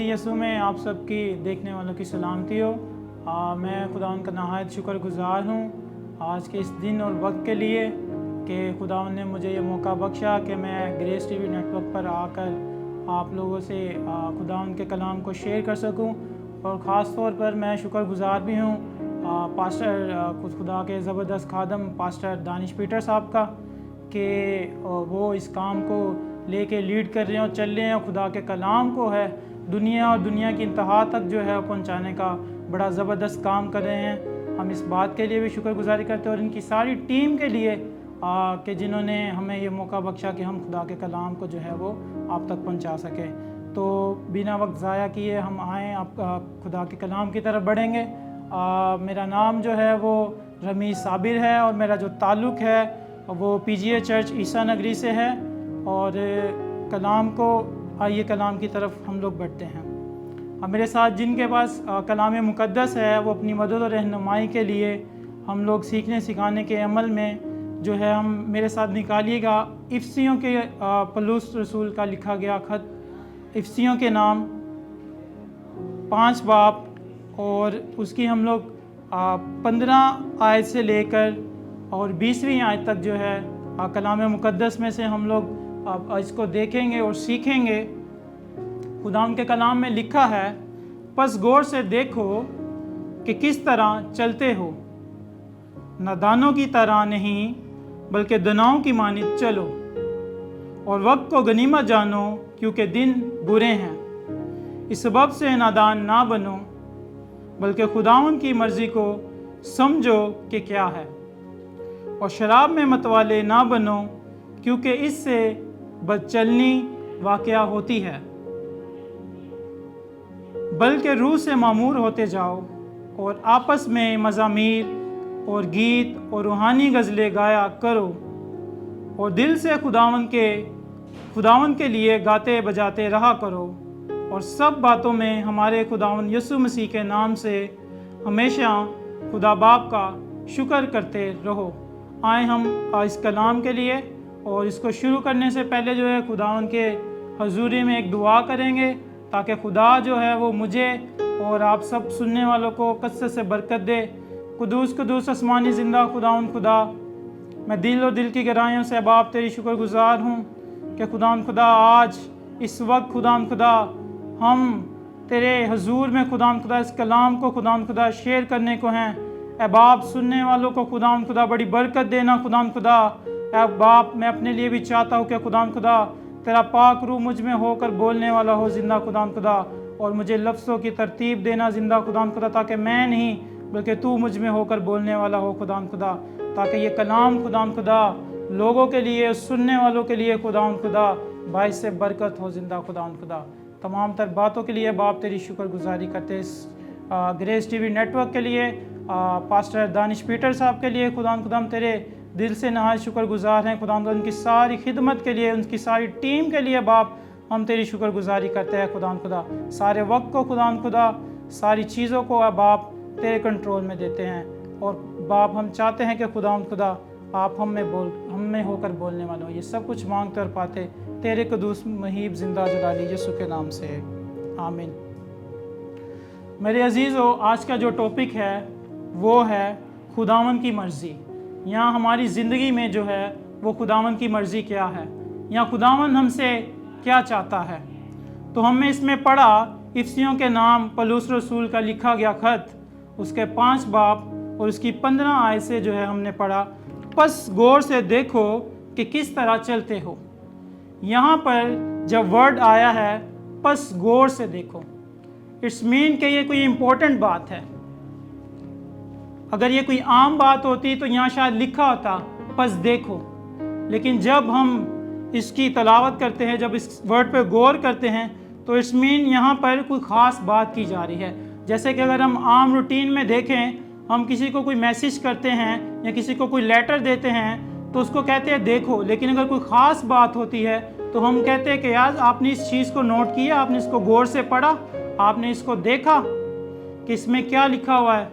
मसीह यीशु में आप सबकी देखने वालों की सलामती हो। मैं खुदा का नहायत शुक्रगुज़ार हूँ आज के इस दिन और वक्त के लिए कि खुदा ने मुझे ये मौका बख्शा कि मैं ग्रेस टीवी नेटवर्क पर आकर आप लोगों से खुदा के कलाम को शेयर कर सकूं। और ख़ास तौर पर मैं शुक्रगुज़ार भी हूँ पास्टर खुदा के ज़बरदस्त खादम पास्टर दानिश पीटर साहब का कि वो इस काम को लेके लीड कर रहे हैं और चल रहे हैं और खुदा के कलाम को है दुनिया और दुनिया की इंतहा तक जो है पहुंचाने का बड़ा ज़बरदस्त काम कर रहे हैं। हम इस बात के लिए भी शुक्रगुजारी करते हैं और इनकी सारी टीम के लिए कि जिन्होंने हमें ये मौका बख्शा कि हम खुदा के कलाम को जो है वो आप तक पहुंचा सकें। तो बिना वक्त ज़ाया किए हम आएँ आप खुदा के कलाम की तरफ बढ़ेंगे। मेरा नाम जो है वो रमीज़ साबिर है और मेरा जो ताल्लुक़ है वो PGA चर्च ईसा नगरी से है। और कलाम को आइए कलाम की तरफ हम लोग बढ़ते हैं। अब मेरे साथ जिनके पास कलाम मुक़द्दस है वो अपनी मदद और रहनुमाई के लिए हम लोग सीखने सिखाने के अमल में जो है हम मेरे साथ निकालिएगा इफ्सियों के पौलुस रसूल का लिखा गया ख़त इफ्सियों के नाम 5 बाब और उसकी हम लोग 15 आयत से लेकर और 20वीं आयत तक जो है कलाम मुक़द्दस में से हम लोग अब इसको देखेंगे और सीखेंगे। खुदा के कलाम में लिखा है, बस गौर से देखो कि किस तरह चलते हो, नादानों की तरह नहीं बल्कि दनाओं की मानित चलो, और वक्त को गनीमत जानो क्योंकि दिन बुरे हैं। इस सबब से नादान ना बनो बल्कि खुदावन की मर्ज़ी को समझो कि क्या है, और शराब में मतवाले ना बनो क्योंकि इससे बदचलनी वाक़या होती है, बल्कि रूह से मामूर होते जाओ और आपस में मज़ामीर और गीत और रूहानी गज़लें गाया करो और दिल से खुदावन के लिए गाते बजाते रहा करो, और सब बातों में हमारे खुदावन यीशु मसीह के नाम से हमेशा खुदा बाप का शुक्र करते रहो। आए हम इस कलाम के लिए और इसको शुरू करने से पहले जो है खुदावन के हजूरी में एक दुआ करेंगे ताकि खुदा जो है वो मुझे और आप सब सुनने वालों को कसरत से बरकत दे। कुदूस कुदूस आसमानी ज़िंदा खुदावन खुदा, मैं दिल और दिल की गहराइयों से बाप तेरी शुक्रगुज़ार हूँ कि खुदावन खुदा आज इस वक्त खुदावन खुदा हम तेरे हजूर में खुदावन खुदा इस कलाम को खुदावन खुदा शेयर करने को हैं। ए बाप सुनने वालों को खुदावन खुदा बड़ी बरकत देना खुदावन खुदा। ए बाप मैं अपने लिए भी चाहता हूँ कि खुदावन खुदा तेरा पाक रूह मुझ में होकर बोलने वाला हो जिंदा खुदावन खुदा, और मुझे लफ्ज़ों की तरतीब देना जिंदा खुदावन खुदा, ताकि मैं नहीं बल्कि तू मुझ में होकर बोलने वाला हो खुदावन खुदा, ताकि ये कलाम खुदावन खुदा लोगों के लिए सुनने वालों के लिए खुदावन खुदा बाइस से बरकत हो जिंदा खुदावन खुदा। तमाम तर बातों के लिए बाप तेरी शुक्रगुजारी करते इस ग्रेस टीवी नेटवर्क के लिए पास्टर दानिश पीटर साहब के लिए खुदावन खुदा हम तेरे दिल से नहायत शुक्रगुजार हैं खुदावन, उनकी सारी खिदमत के लिए उनकी सारी टीम के लिए बाप हम तेरी शुक्रगुजारी करते हैं खुदावन खुदा। सारे वक्त को खुदावन खुदा सारी चीज़ों को बाप तेरे कंट्रोल में देते हैं, और बाप हम चाहते हैं कि खुदावन खुदा आप हम में होकर बोलने वाले हो। ये सब कुछ मांगते और पाते तेरे कदूस महीब जिंदा जलाली यीशु के नाम से, आमीन। मेरे अजीज़ों, आज का जो टॉपिक है वो है खुदावन की मर्ज़ी। यहाँ हमारी ज़िंदगी में जो है वो खुदावन की मर्ज़ी क्या है, या खुदावन हमसे क्या चाहता है। तो हमने इसमें पढ़ा इफ्सियों के नाम पौलुस रसूल का लिखा गया ख़त उसके 5 बाब और उसकी 15 आयत से जो है हमने पढ़ा, बस गौर से देखो कि किस तरह चलते हो। यहाँ पर जब वर्ड आया है बस गौर से देखो, इट्स मीन कि ये कोई इम्पोर्टेंट बात है। अगर ये कोई आम बात होती तो यहाँ शायद लिखा होता बस देखो, लेकिन जब हम इसकी तलावत करते हैं, जब इस वर्ड पे गौर करते हैं, तो इट्स मीन यहाँ पर कोई ख़ास बात की जा रही है। जैसे कि अगर हम आम रूटीन में देखें, हम किसी को कोई मैसेज करते हैं या किसी को कोई लेटर देते हैं तो उसको कहते हैं देखो, लेकिन अगर कोई ख़ास बात होती है तो हम कहते हैं कि यार आपने इस चीज़ को नोट किया, आपने इसको गौर से पढ़ा, आपने इसको देखा कि इसमें क्या लिखा हुआ है।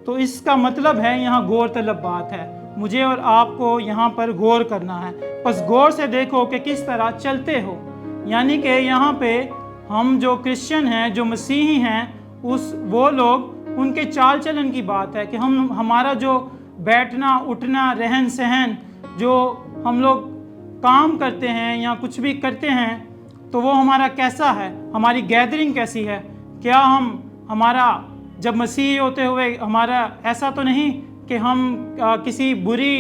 तो इसका मतलब है यहाँ गौर तलब बात है, मुझे और आपको यहाँ पर गौर करना है। बस गौर से देखो कि किस तरह चलते हो, यानी कि यहाँ पे हम जो क्रिश्चियन हैं, जो मसीही हैं, वो लोग, उनके चाल चलन की बात है कि हमारा जो बैठना उठना रहन सहन, जो हम लोग काम करते हैं या कुछ भी करते हैं, तो वो हमारा कैसा है, हमारी गैदरिंग कैसी है। क्या हमारा जब मसीही होते हुए हमारा ऐसा तो नहीं कि हम किसी बुरी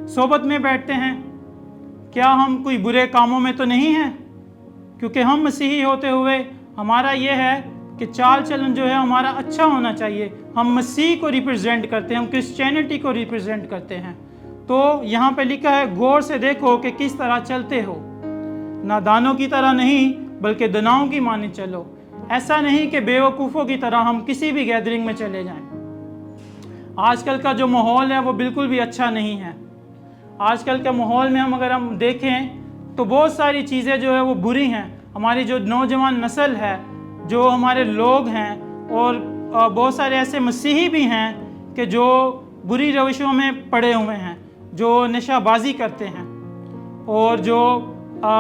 सोबत में बैठते हैं, क्या हम कोई बुरे कामों में तो नहीं हैं, क्योंकि हम मसीही होते हुए हमारा ये है कि चाल चलन जो है हमारा अच्छा होना चाहिए। हम मसीह को रिप्रेजेंट करते हैं, हम क्रिश्चियनिटी को रिप्रेजेंट करते हैं। तो यहाँ पे लिखा है, गौर से देखो कि किस तरह चलते हो, नादानों की तरह नहीं बल्कि दनाओं की माने चलो। ऐसा नहीं कि बेवकूफ़ों की तरह हम किसी भी गैदरिंग में चले जाएं। आजकल का जो माहौल है वो बिल्कुल भी अच्छा नहीं है। आजकल के माहौल में अगर हम देखें तो बहुत सारी चीज़ें जो है वो बुरी हैं। हमारी जो नौजवान नस्ल है, जो हमारे लोग हैं, और बहुत सारे ऐसे मसीही भी हैं कि जो बुरी रविशों में पड़े हुए हैं, जो नशाबाजी करते हैं और जो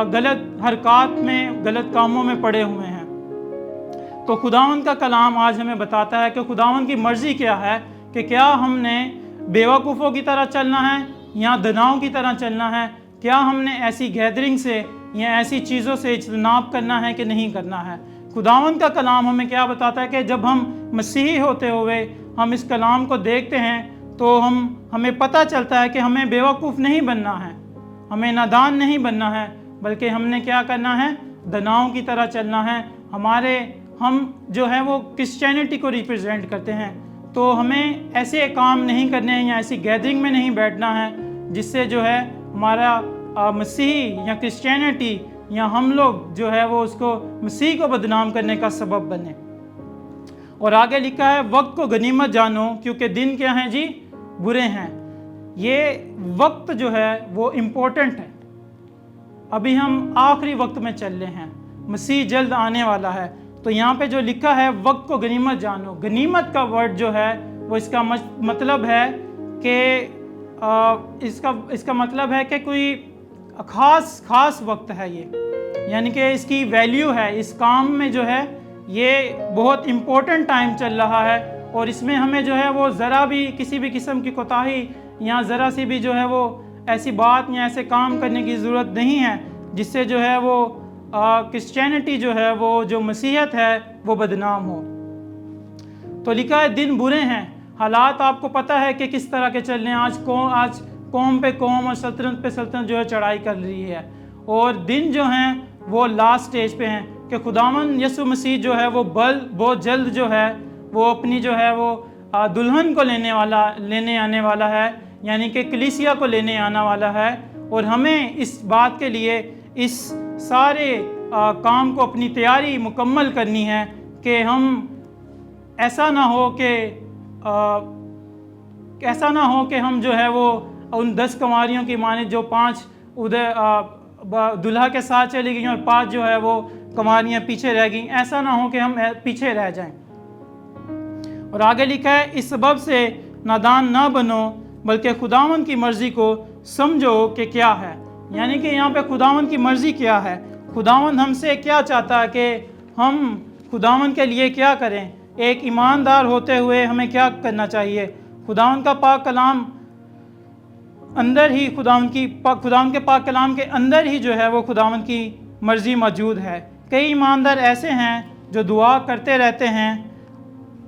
गलत हरकत में, गलत कामों में पड़े हुए हैं। तो खुदावंद का कलाम आज हमें बताता है कि खुदावंद की मर्ज़ी क्या है, कि क्या हमने बेवकूफ़ों की तरह चलना है या दनाओं की तरह चलना है। क्या हमने ऐसी गैदरिंग से या ऐसी चीज़ों से इज्तनाब करना है कि नहीं करना है। खुदावंद का कलाम हमें क्या बताता है कि जब हम मसीही होते हुए हम इस कलाम को देखते हैं तो हमें पता चलता है कि हमें बेवकूफ़ नहीं बनना है, हमें नादान नहीं बनना है, बल्कि हमने क्या करना है, दनाओं की तरह चलना है। हम जो है वो क्रिश्चियनिटी को रिप्रेजेंट करते हैं, तो हमें ऐसे काम नहीं करने हैं या ऐसी गैदरिंग में नहीं बैठना है जिससे जो है हमारा मसीही या क्रिश्चियनिटी या हम लोग जो है वो उसको मसीह को बदनाम करने का सबब बने। और आगे लिखा है, वक्त को गनीमत जानो क्योंकि दिन क्या हैं जी, बुरे हैं। ये वक्त जो है वो इम्पोर्टेंट है। अभी हम आखिरी वक्त में चल रहे हैं, मसीह जल्द आने वाला है। तो यहाँ पे जो लिखा है, वक्त को गनीमत जानो, गनीमत का वर्ड जो है वो इसका मतलब है कि इसका मतलब है कि कोई खास वक्त है ये, यानी कि इसकी वैल्यू है, इस काम में जो है ये बहुत इम्पोर्टेंट टाइम चल रहा है। और इसमें हमें जो है वो ज़रा भी किसी भी किस्म की कोताही या ज़रा सी भी जो है वो ऐसी बात या ऐसे काम करने की ज़रूरत नहीं है जिससे जो है वो क्रिश्चियनिटी जो है वो जो मसीहत है वो बदनाम हो। तो लिखा है, दिन बुरे हैं। हालात आपको पता है कि किस तरह के चल रहे हैं। आज कौम पे कौम और सल्तनत पे सल्तनत जो है चढ़ाई कर रही है, और दिन जो हैं वो लास्ट स्टेज पे हैं कि खुदावंद यसु मसीह जो है वो बहुत जल्द जो है वो अपनी जो है वो दुल्हन को लेने आने वाला है, यानी कि कलीसिया को लेने आने वाला है। और हमें इस बात के लिए इस सारे काम को अपनी तैयारी मुकम्मल करनी है कि हम ऐसा ना हो कि हम जो है वो उन 10 कंवारियों की माने जो 5 उधर दुल्हा के साथ चली गई और 5 जो है वो कंवारियाँ पीछे रह गई। ऐसा ना हो कि हम पीछे रह जाएं। और आगे लिखा है, इस सबब से नादान ना बनो बल्कि खुदावंद की मर्ज़ी को समझो कि क्या है। यानी कि यहाँ पे खुदावंद की मर्ज़ी क्या है, खुदावंद हमसे क्या चाहता है कि हम खुदावंद के लिए क्या करें। एक ईमानदार होते हुए हमें क्या करना चाहिए। खुदावंद का पाक कलाम अंदर ही खुदावंद के पाक कलाम के अंदर ही जो है वो खुदावंद की मर्ज़ी मौजूद है। कई ईमानदार ऐसे हैं जो दुआ करते रहते हैं,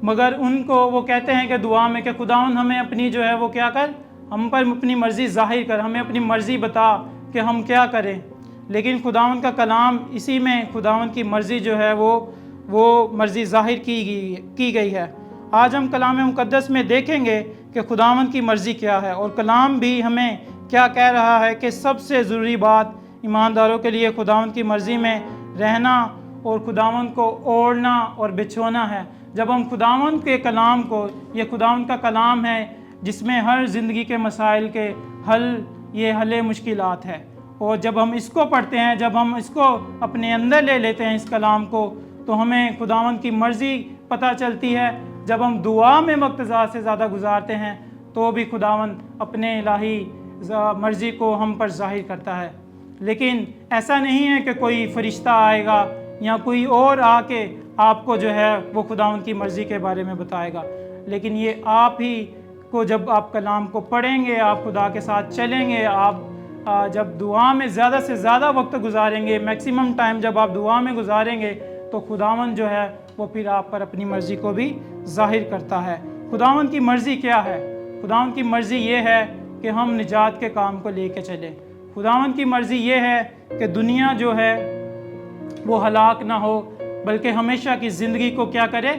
मगर उनको वो कहते हैं कि दुआ में कि खुदावंद हमें अपनी जो है वो क्या कर, हम पर अपनी मर्ज़ी ज़ाहिर कर, हमें अपनी मर्ज़ी बता कि हम क्या करें। लेकिन खुदावंद का कलाम इसी में खुदावंद की मर्ज़ी जो है वो मर्ज़ी ज़ाहिर की गई है। आज हम कलाम मुक़द्दस में देखेंगे कि खुदावंद की मर्ज़ी क्या है, और कलाम भी हमें क्या कह रहा है कि सबसे ज़रूरी बात ईमानदारों के लिए खुदावंद की मर्ज़ी में रहना और खुदावंद को ओढ़ना और बिछोना है। जब हम खुदावंद के कलाम को, ये खुदावंद का कलाम है जिसमें हर ज़िंदगी के मसाइल के हल मुश्किलात है, और जब हम इसको पढ़ते हैं, जब हम इसको अपने अंदर ले लेते हैं इस कलाम को, तो हमें खुदावंद की मर्ज़ी पता चलती है। जब हम दुआ में वक्त ज़्यादा से ज़्यादा गुजारते हैं तो भी खुदावंद अपने इलाही मर्ज़ी को हम पर ज़ाहिर करता है। लेकिन ऐसा नहीं है कि कोई फ़रिश्ता आएगा या कोई और आके आपको जो है वो खुदावंद की मर्ज़ी के बारे में बताएगा। लेकिन ये आप ही को, जब आप कलाम को पढ़ेंगे, आप खुदा के साथ चलेंगे, आप जब दुआ में ज़्यादा से ज़्यादा वक्त गुजारेंगे, मैक्सिमम टाइम जब आप दुआ में गुजारेंगे, तो खुदावंद जो है वो फिर आप पर अपनी मर्ज़ी को भी ज़ाहिर करता है। खुदावंद की मर्ज़ी क्या है? खुदावंद की मर्ज़ी ये है कि हम निजात के काम को लेके चलें। खुदावंद की मर्ज़ी ये है कि दुनिया जो है वो हलाक ना हो, बल्कि हमेशा की ज़िंदगी को क्या करे?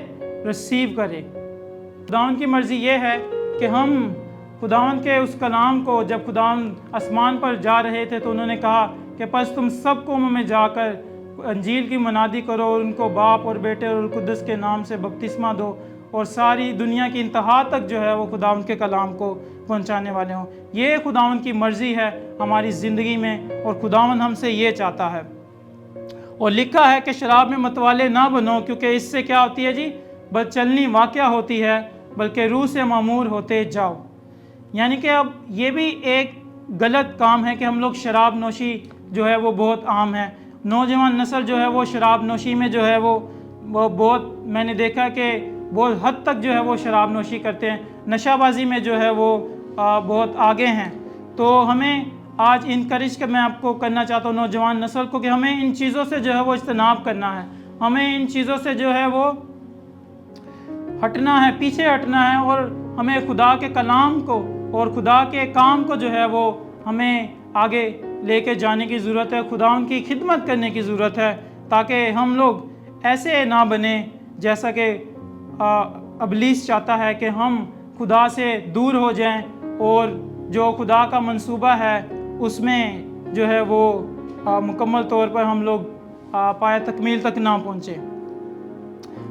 रिसीव करे। खुदावंद की मर्ज़ी ये है कि हम खुदावंद के उस कलाम को, जब खुदावंद आसमान पर जा रहे थे तो उन्होंने कहा कि बस तुम सब कौमों में जाकर अंजील की मनादी करो और उनको बाप और बेटे और कुद्दस के नाम से बपतिस्मा दो, और सारी दुनिया की इंतहा तक जो है वो खुदावंद के कलाम को पहुंचाने वाले हों। ये खुदावंद की मर्ज़ी है हमारी ज़िंदगी में, और खुदावंद हमसे ये चाहता है। और लिखा है कि शराब में मतवाले ना बनो, क्योंकि इससे क्या होती है जी? बदचलनी वाक़या होती है, बल्कि रूह से मामूर होते जाओ। यानी कि अब ये भी एक गलत काम है कि हम लोग शराब नोशी जो है वो बहुत आम है। नौजवान नस्ल जो है वो शराब नोशी में जो है वो बहुत, मैंने देखा कि बहुत हद तक जो है वो शराब नोशी करते हैं, नशाबाजी में जो है वो बहुत आगे हैं। तो हमें आज इनकरेज के मैं आपको करना चाहता हूँ नौजवान नस्ल को कि हमें इन चीज़ों से जो है वो इज्तनाब करना है, हमें इन चीज़ों से जो है वो हटना है, पीछे हटना है, और हमें खुदा के कलाम को और खुदा के काम को जो है वो हमें आगे लेके जाने की ज़रूरत है। खुदा उनकी खिदमत करने की ज़रूरत है, ताकि हम लोग ऐसे ना बने जैसा कि अबलीस चाहता है कि हम खुदा से दूर हो जाएं और जो खुदा का मंसूबा है उसमें जो है वो मुकम्मल तौर पर हम लोग पाया तकमील तक ना पहुँचे।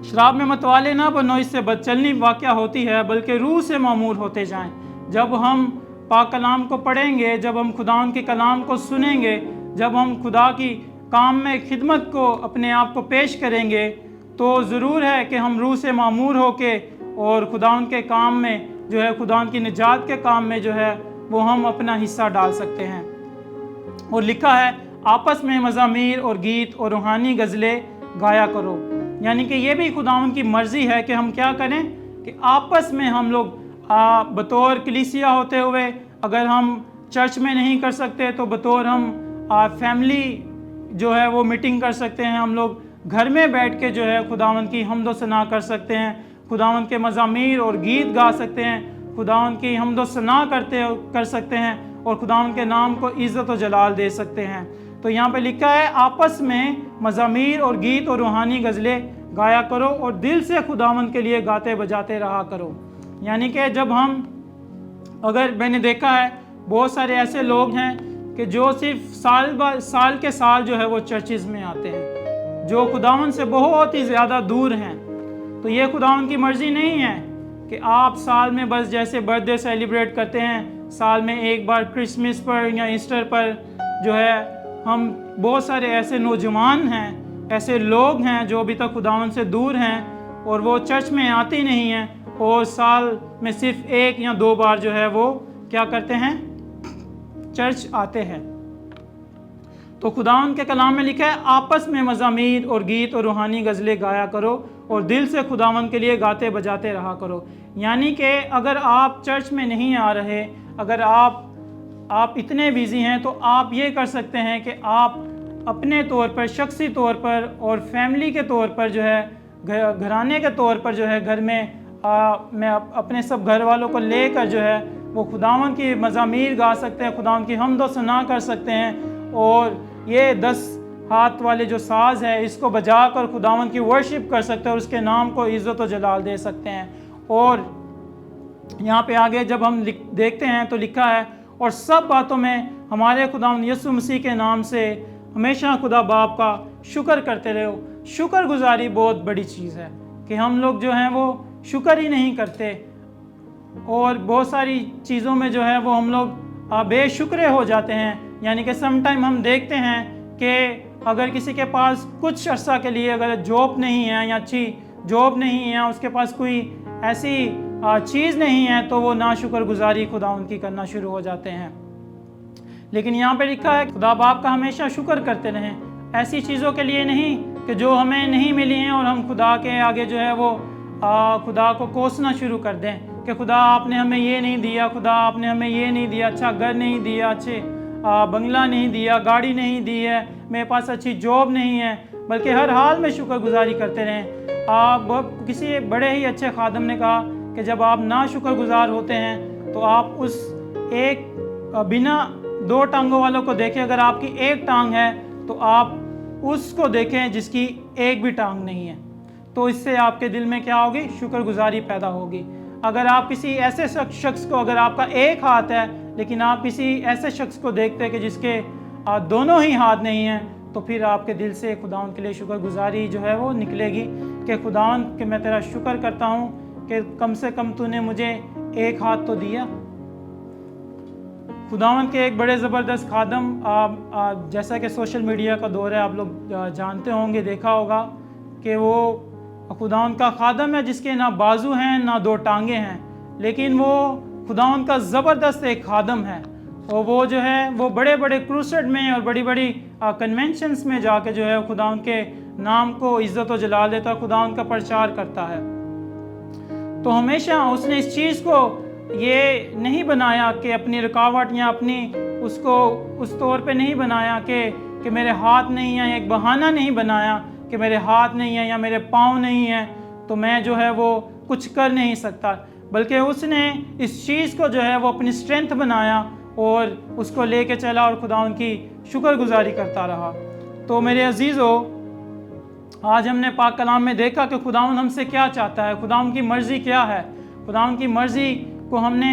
शराब में मतवाले ना बनो, इससे बदचलनी वाक़या होती है, बल्कि रूह से मामूर होते जाएं। जब हम पाक कलाम को पढ़ेंगे, जब हम खुदा के कलाम को सुनेंगे, जब हम खुदा की काम में खिदमत को अपने आप को पेश करेंगे, तो ज़रूर है कि हम रूह से मामूर होके और खुदा के काम में जो है, खुदा की निजात के काम में जो है वो हम अपना हिस्सा डाल सकते हैं। और लिखा है आपस में मज़ामीर और गीत और रूहानी गज़लें गाया करो। यानी कि ये भी खुदावंद की मर्ज़ी है कि हम क्या करें कि आपस में हम लोग बतौर कलीसिया होते हुए, अगर हम चर्च में नहीं कर सकते तो बतौर हम फैमिली जो है वो मीटिंग कर सकते हैं। हम लोग घर में बैठ के जो है खुदावंद की हम्दो सना कर सकते हैं, खुदावंद के मज़ामीर और गीत गा सकते हैं, खुदावंद की हम्दो सना कर सकते हैं और खुदावंद के नाम को इज़्ज़त और जलाल दे सकते हैं। तो यहाँ पे लिखा है आपस में मज़ामीर और गीत और रूहानी गज़लें गाया करो और दिल से खुदावंद के लिए गाते बजाते रहा करो। यानी कि जब हम, अगर मैंने देखा है बहुत सारे ऐसे लोग हैं कि जो सिर्फ साल के साल जो है वो चर्चिज़ में आते हैं, जो खुदावंद से बहुत ही ज़्यादा दूर हैं। तो ये खुदावंद की मर्ज़ी नहीं है कि आप साल में बस जैसे बर्थडे सेलिब्रेट करते हैं, साल में एक बार क्रिसमस पर या ईस्टर पर जो है, हम बहुत सारे ऐसे नौजवान हैं, ऐसे लोग हैं जो अभी तक खुदावंद से दूर हैं और वो चर्च में आते नहीं हैं और साल में सिर्फ एक या दो बार जो है वो क्या करते हैं, चर्च आते हैं। तो खुदावंद के कलाम में लिखा है आपस में मज़ामीर और गीत और रूहानी गज़लें गाया करो और दिल से खुदावंद के लिए गाते बजाते रहा करो। यानी कि अगर आप चर्च में नहीं आ रहे, अगर आप इतने बिज़ी हैं, तो आप ये कर सकते हैं कि आप अपने तौर पर, शख्सी तौर पर और फैमिली के तौर पर जो है, घराने के तौर पर जो है, घर में मैं अपने सब घर वालों को लेकर जो है वो खुदावंद की मज़ामीर गा सकते हैं, खुदावंद की हम्द सना कर सकते हैं और ये 10 हाथ वाले जो साज है इसको बजा कर खुदावंद की वर्शिप कर सकते हैं और उसके नाम को इज़्ज़त और जलाल दे सकते हैं। और यहाँ पे आगे जब हम देखते हैं तो लिखा है और सब बातों में हमारे खुदावंद यीशु मसीह के नाम से हमेशा खुदा बाप का शुक्र करते रहो। शुक्रगुजारी बहुत बड़ी चीज़ है कि हम लोग जो हैं वो शुक्र ही नहीं करते और बहुत सारी चीज़ों में जो है वो हम लोग बेशुक्र हो जाते हैं। यानी कि समटाइम हम देखते हैं कि अगर किसी के पास कुछ अर्सा के लिए अगर जॉब नहीं है या अच्छी जॉब नहीं है, उसके पास कोई ऐसी चीज़ नहीं है, तो वो नाशुक्रगुजारी खुदा उनकी करना शुरू हो जाते हैं। लेकिन यहाँ पे लिखा है खुदा बाप का हमेशा शुक्र करते रहें, ऐसी चीज़ों के लिए नहीं कि जो हमें नहीं मिली हैं और हम खुदा के आगे जो है वो खुदा को कोसना शुरू कर दें कि खुदा आपने हमें ये नहीं दिया, खुदा आपने हमें ये नहीं दिया, अच्छा घर नहीं दिया, अच्छे बंगला नहीं दिया, गाड़ी नहीं दी है, मेरे पास अच्छी जॉब नहीं है, बल्कि हर हाल में शुक्रगुजारी करते रहें। किसी बड़े ही अच्छे खादम ने कहा कि जब आप ना शुक्रगुजार होते हैं तो आप उस एक बिना दो टांगों वालों को देखें, अगर आपकी एक टांग है तो आप उसको देखें जिसकी एक भी टांग नहीं है, तो इससे आपके दिल में क्या होगी, शुक्रगुजारी पैदा होगी। अगर आप किसी ऐसे शख्स को, अगर आपका एक हाथ है लेकिन आप किसी ऐसे शख्स को देखते हैं कि जिसके दोनों ही हाथ नहीं हैं, तो फिर आपके दिल से खुदावंद के लिए शुक्रगुजारी जो है वो निकलेगी कि खुदावंद कि मैं तेरा शुक्र करता हूँ कि कम से कम तूने मुझे एक हाथ तो दिया। खुदावंद के एक बड़े ज़बरदस्त खादम, जैसा कि सोशल मीडिया का दौर है, आप लोग जानते होंगे, देखा होगा कि वो खुदावंद का खादम है जिसके ना बाजू हैं ना दो टांगे हैं, लेकिन वो खुदावंद का ज़बरदस्त एक खादम है। और वो जो है वो बड़े बड़े क्रूसेड में और बड़ी बड़ी कन्वेंशंस में जाके जो है खुदावंद के नाम को इज़्ज़त और जलाल देता है, खुदावंद का प्रचार करता है। तो हमेशा उसने इस चीज़ को ये नहीं बनाया कि अपनी रुकावट या अपनी उसको उस तौर पे नहीं बनाया कि मेरे हाथ नहीं है, एक बहाना नहीं बनाया कि मेरे हाथ नहीं है या मेरे पाँव नहीं है तो मैं जो है वो कुछ कर नहीं सकता, बल्कि उसने इस चीज़ को जो है वो अपनी स्ट्रेंथ बनाया और उसको लेके चला और खुदावंद की शुक्रगुजारी करता रहा। तो मेरे अजीज़ों, आज हमने पाक कलाम में देखा कि खुदावंद हमसे क्या चाहता है, खुदावंद की मर्ज़ी क्या है। खुदावंद की मर्ज़ी को हमने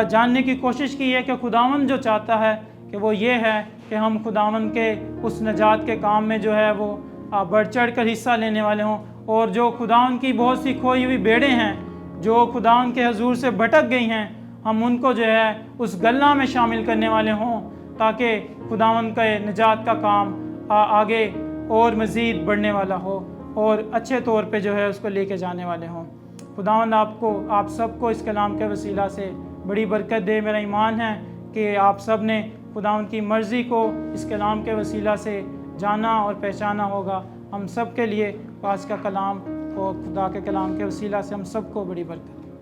जानने की कोशिश की है कि खुदावंद जो चाहता है कि वो ये है कि हम खुदावंद के उस नजात के काम में जो है वो बढ़ चढ़ कर हिस्सा लेने वाले हों, और जो खुदावंद की बहुत सी खोई हुई भेड़ें हैं जो खुदावंद के हजूर से भटक गई हैं, हम उनको जो है उस गल्ला में शामिल करने वाले हों, ताकि खुदावंद के निजात का काम आगे और मज़ीद बढ़ने वाला हो और अच्छे तौर पे जो है उसको लेके जाने वाले हों। खुदावंद आप सबको इस कलाम के वसीला से बड़ी बरकत दे। मेरा ईमान है कि आप सब ने खुदावंद की मर्ज़ी को इस कलाम के वसीला से जाना और पहचाना होगा। हम सब के लिए आज का कलाम और खुदा के कलाम के वसीला से हम सबको बड़ी बरकत।